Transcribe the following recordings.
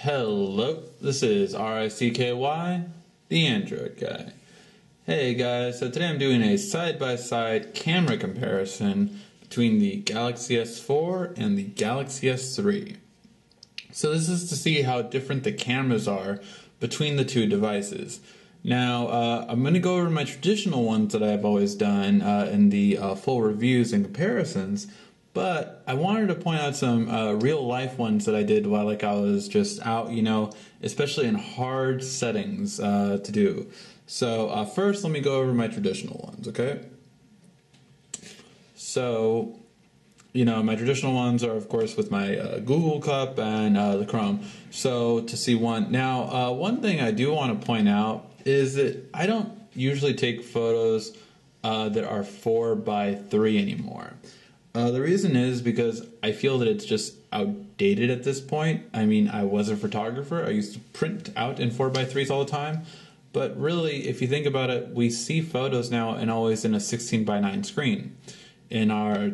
Hello, this is RICKY, the Android guy. Hey guys, so today I'm doing a side-by-side camera comparison between the Galaxy S4 and the Galaxy S3. So this is to see how different the cameras are between the two devices. Now, I'm going to go over my traditional ones that I've always done in the full reviews and comparisons. But I wanted to point out some real-life ones that I did while I was just out, especially in hard settings to do. So first, let me go over my traditional ones, okay? So, my traditional ones are, of course, with my Google Cup and the Chrome. So to see one. Now, one thing I do want to point out is that I don't usually take photos that are 4:3 anymore. The reason is because I feel that it's just outdated at this point. I mean, I was a photographer. I used to print out in 4:3s all the time. But really, if you think about it, we see photos now and always in a 16:9 screen. In our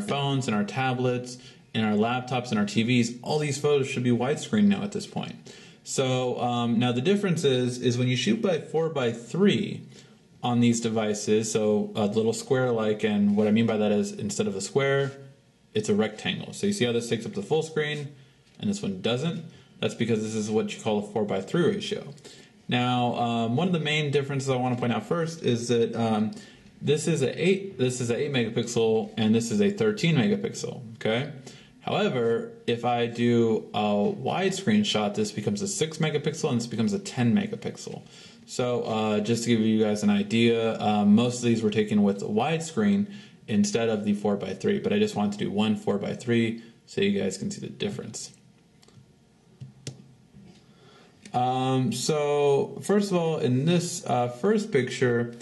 phones, in our tablets, in our laptops, in our TVs, all these photos should be widescreen now at this point. So now the difference is when you shoot by 4:3, on these devices, so a little square-like, and what I mean by that is instead of a square, it's a rectangle. So you see how this takes up the full screen, and this one doesn't? That's because this is what you call a 4:3 ratio. Now, one of the main differences I want to point out first is that this is a 8 megapixel, and this is a 13 megapixel. Okay. However, if I do a widescreen shot, this becomes a 6 megapixel, and this becomes a 10 megapixel. So just to give you guys an idea, most of these were taken with a widescreen instead of the 4:3, but I just wanted to do one 4:3 so you guys can see the difference. So first of all, in this first picture,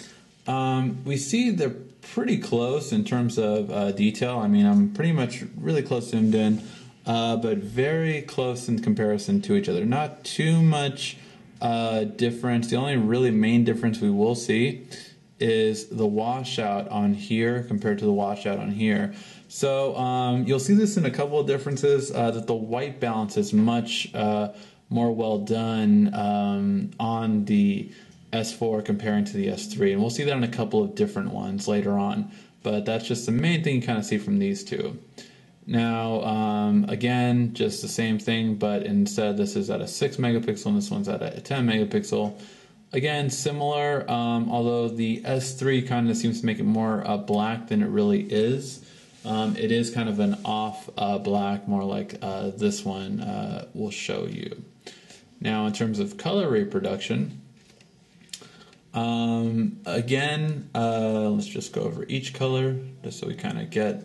we see they're pretty close in terms of detail. I mean, I'm pretty much really close zoomed in, but very close in comparison to each other. Not too much difference. The only really main difference we will see is the washout on here compared to the washout on here. So you'll see this in a couple of differences, that the white balance is much more well done on the S4 comparing to the S3, and we'll see that on a couple of different ones later on, but that's just the main thing you kind of see from these two. Now, again, just the same thing, but instead this is at a 6 megapixel and this one's at a 10 megapixel. Again, similar, although the S3 kind of seems to make it more black than it really is. It is kind of an off black, more like this one will show you. Now, in terms of color reproduction, again, let's just go over each color just so we kind of get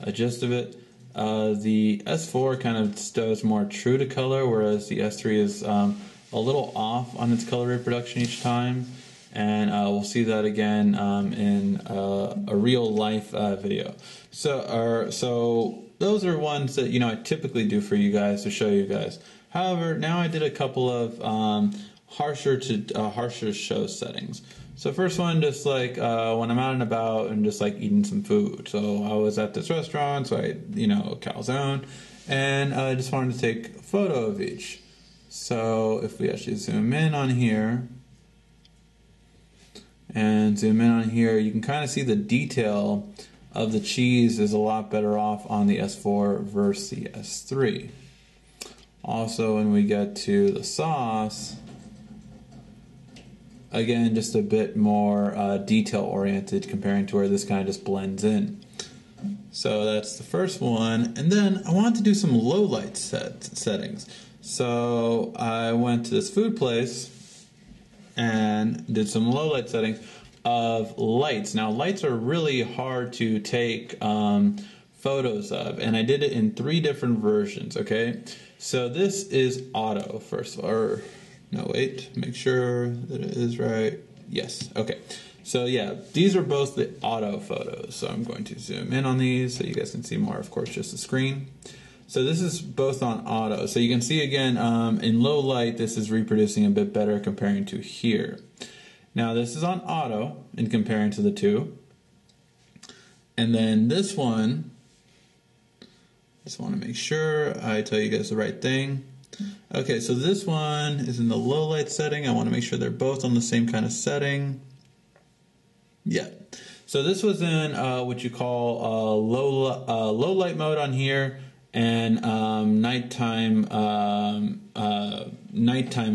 a gist of it. The S4 kind of stays more true to color, whereas the S3 is a little off on its color reproduction each time, and we'll see that again in a real life video. So those are ones that I typically do for you guys to show you guys. However, now I did a couple of harsher show settings. So first one, just like when I'm out and about and just like eating some food. So I was at this restaurant, so I ate, calzone, and I just wanted to take a photo of each. So if we actually zoom in on here, and zoom in on here, you can kind of see the detail of the cheese is a lot better off on the S4 versus the S3. Also, when we get to the sauce, again, just a bit more detail-oriented comparing to where this kind of just blends in. So that's the first one. And then I wanted to do some low-light settings. So I went to this food place and did some low-light settings of lights. Now, lights are really hard to take photos of, and I did it in 3 different versions, okay? So this is auto, first of all. No, wait, make sure that it is right. Yes, okay. So yeah, these are both the auto photos. So I'm going to zoom in on these so you guys can see more, of course, just the screen. So this is both on auto. So you can see again, in low light, this is reproducing a bit better comparing to here. Now this is on auto in comparing to the two. And then this one Just want to make sure I tell you guys the right thing. Okay, so this one is in the low light setting. I want to make sure they're both on the same kind of setting. Yeah. So this was in what you call low light mode on here, and nighttime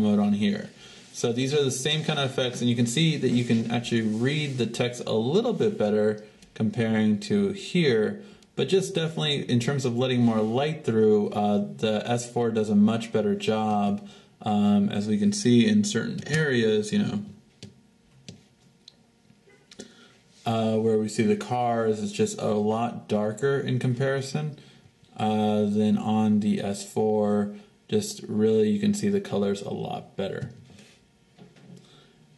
mode on here. So these are the same kind of effects, and you can see that you can actually read the text a little bit better comparing to here. But just definitely in terms of letting more light through, the S4 does a much better job, as we can see in certain areas, you know, where we see the cars is just a lot darker in comparison than on the S4. Just really you can see the colors a lot better.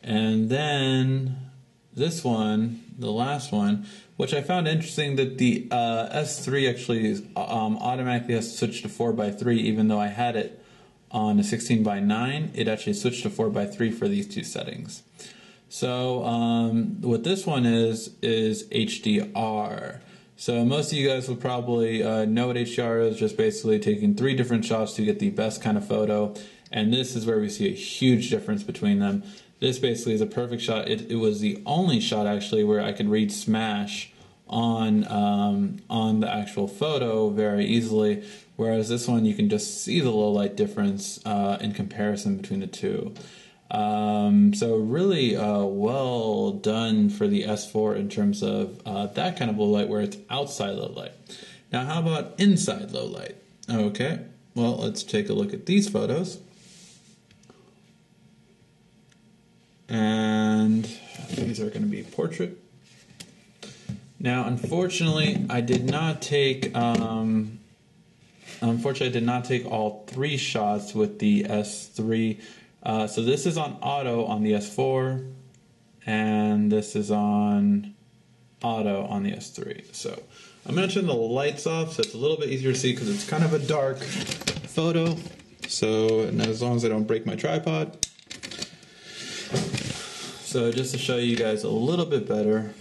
And then this one, the last one, which I found interesting, that the S3 actually is, automatically has to switch to 4:3, even though I had it on a 16:9. It actually switched to 4:3 for these two settings. So what this one is HDR. So most of you guys will probably know what HDR is, just basically taking 3 different shots to get the best kind of photo. And this is where we see a huge difference between them. This basically is a perfect shot. It was the only shot actually where I could read smash on the actual photo very easily, whereas this one you can just see the low light difference in comparison between the two. So really well done for the S4 in terms of that kind of low light where it's outside low light. Now how about inside low light? Okay, well let's take a look at these photos. And these are going to be portrait. Now, unfortunately, I did not take all 3 shots with the S3. So this is on auto on the S4, and this is on auto on the S3. So I'm going to turn the lights off so it's a little bit easier to see because it's kind of a dark photo. So, and as long as I don't break my tripod. So just to show you guys a little bit better,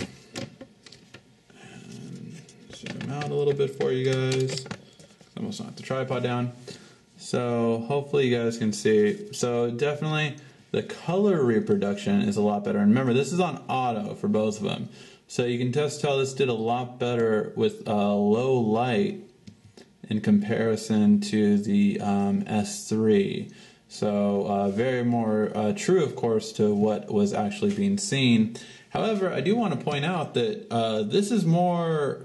and zoom out a little bit for you guys. Almost knocked the tripod down. So hopefully you guys can see. So definitely the color reproduction is a lot better. And remember, this is on auto for both of them. So you can just tell this did a lot better with low light in comparison to the S3. So very more true, of course, to what was actually being seen. However, I do want to point out that this is more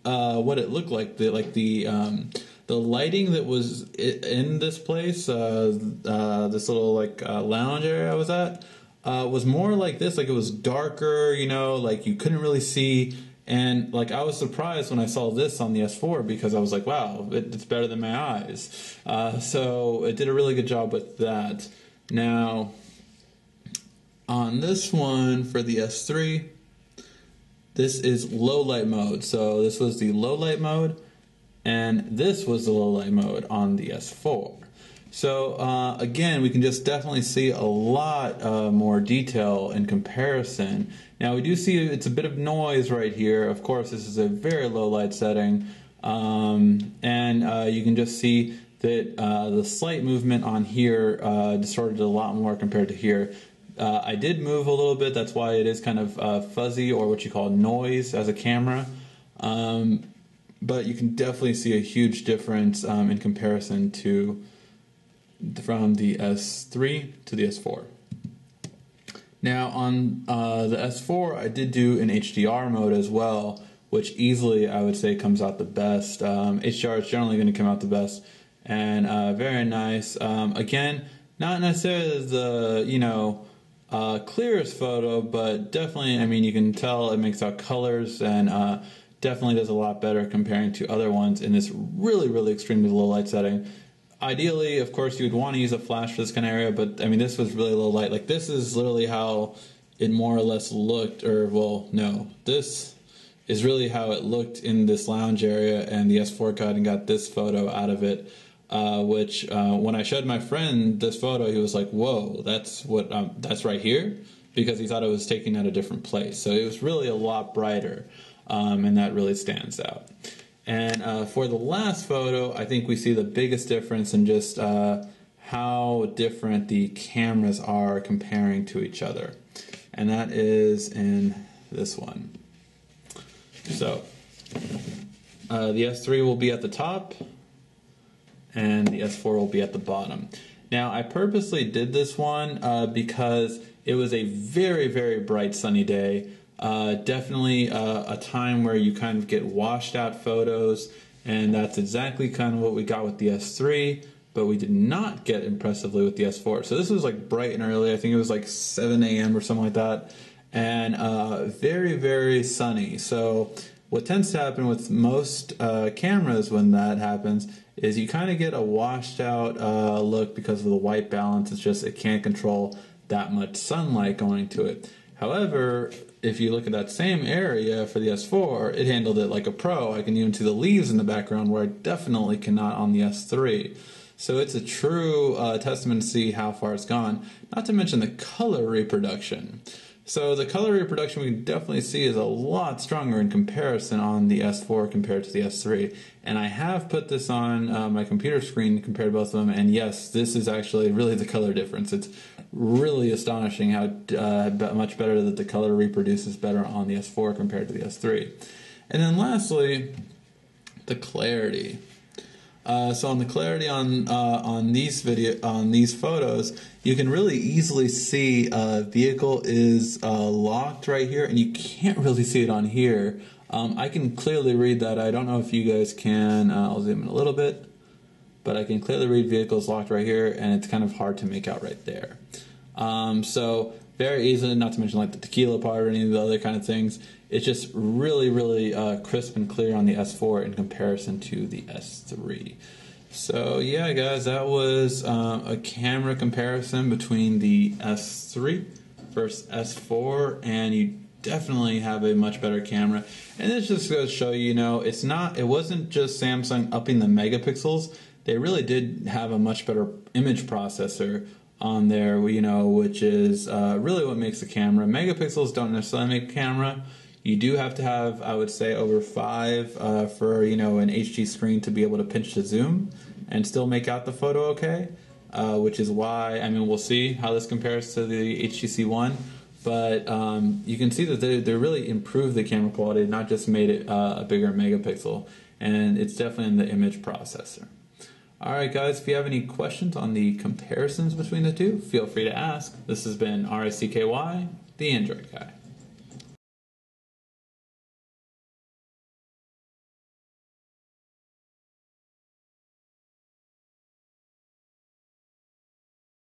what it looked like. The lighting that was in this place, this little lounge area I was at, was more like this. Like it was darker, you know, like you couldn't really see. And like I was surprised when I saw this on the S4 because I was like, wow, it's better than my eyes. So it did a really good job with that. Now, on this one for the S3, this is low light mode. So this was the low light mode, and this was the low light mode on the S4. So again, we can just definitely see a lot more detail in comparison. Now we do see it's a bit of noise right here. Of course, this is a very low light setting, and you can just see that the slight movement on here distorted a lot more compared to here. I did move a little bit. That's why it is kind of fuzzy, or what you call noise as a camera. But you can definitely see a huge difference in comparison to from the S3 to the S4. Now on the S4, I did do an HDR mode as well, which easily I would say comes out the best. HDR is generally going to come out the best, and very nice. Again, not necessarily the clearest photo, but definitely, I mean, you can tell it makes out colors, and definitely does a lot better comparing to other ones in this really, really extremely low light setting. Ideally, of course, you would want to use a flash for this kind of area, but I mean, this was really low light. Like, this is literally how it more or less looked, or, well, no, this is really how it looked in this lounge area, and the S4 cut and got this photo out of it, which, when I showed my friend this photo, he was like, whoa, that's right here, because he thought it was taken at a different place. So it was really a lot brighter, and that really stands out. And for the last photo, I think we see the biggest difference in just how different the cameras are comparing to each other. And that is in this one. So the S3 will be at the top and the S4 will be at the bottom. Now I purposely did this one because it was a very, very bright sunny day. Definitely a time where you kind of get washed out photos, and that's exactly kind of what we got with the S3, but we did not get impressively with the S4. So this was like bright and early. I think it was like 7 a.m. or something like that, and very, very sunny. So what tends to happen with most cameras when that happens is you kind of get a washed out look because of the white balance. It's just it can't control that much sunlight going to it. However, if you look at that same area for the S4, it handled it like a pro. I can even see the leaves in the background where I definitely cannot on the S3. So it's a true testament to see how far it's gone. Not to mention the color reproduction. So the color reproduction we can definitely see is a lot stronger in comparison on the S4 compared to the S3. And I have put this on my computer screen to compare both of them, and yes, this is actually really the color difference. It's really astonishing how much better that the color reproduces better on the S4 compared to the S3. And then lastly, the clarity. So on the clarity on these photos, you can really easily see vehicle is locked right here, and you can't really see it on here. I can clearly read that. I don't know if you guys can. I'll zoom in a little bit, but I can clearly read vehicles locked right here, and it's kind of hard to make out right there. So very easily, not to mention like the tequila part or any of the other kind of things. It's just really, really crisp and clear on the S4 in comparison to the S3. So yeah, guys, that was a camera comparison between the S3 versus S4, and you definitely have a much better camera. And this just goes to show you, it wasn't just Samsung upping the megapixels. They really did have a much better image processor on there, which is really what makes a camera. Megapixels don't necessarily make a camera. You do have to have, I would say, over 5 for an HD screen to be able to pinch to zoom and still make out the photo okay, which is why, we'll see how this compares to the HTC One, but you can see that they really improved the camera quality, not just made it a bigger megapixel, and it's definitely in the image processor. Alright guys, if you have any questions on the comparisons between the two, feel free to ask. This has been RSCKY, the Android Guy.